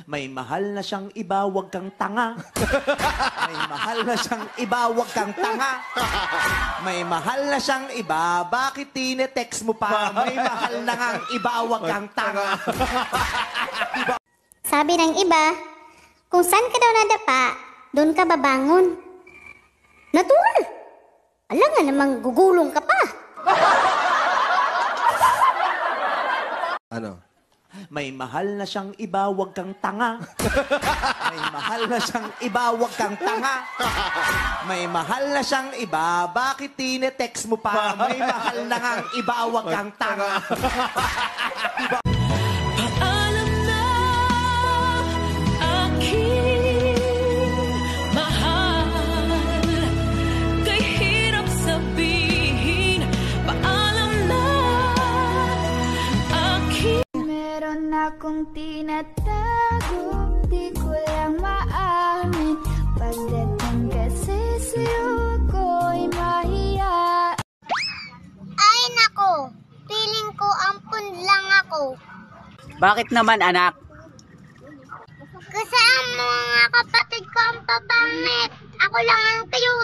May mahal na siyang iba, wag kang tanga. May mahal na siyang iba, wag kang tanga. May mahal na siyang iba, bakit tinetext mo pa? May mahal na ngang iba, wag kang tanga. Sabi ng iba, kung saan ka daw nadapa, doon ka babangon. Natural! Alam nga namang gugulong ka pa. Ano? May mahal na siyang iba, wag kang tanga. May mahal na siyang iba, wag kang tanga. May mahal na siyang iba, bakit tinetext mo pa? May mahal na ngang iba, wag kang tanga. Paalam na aking mahal, kay hirap sabihin. Paalam na aking. Meron akong tinatago, di ko lang maamin. Pagdating kasi sa'yo ko'y mahiya. Ay nako, feeling ko ampun lang ako. Bakit naman, anak? Kasi ang mga kapatid ko ang papangit. Ako lang ang cute.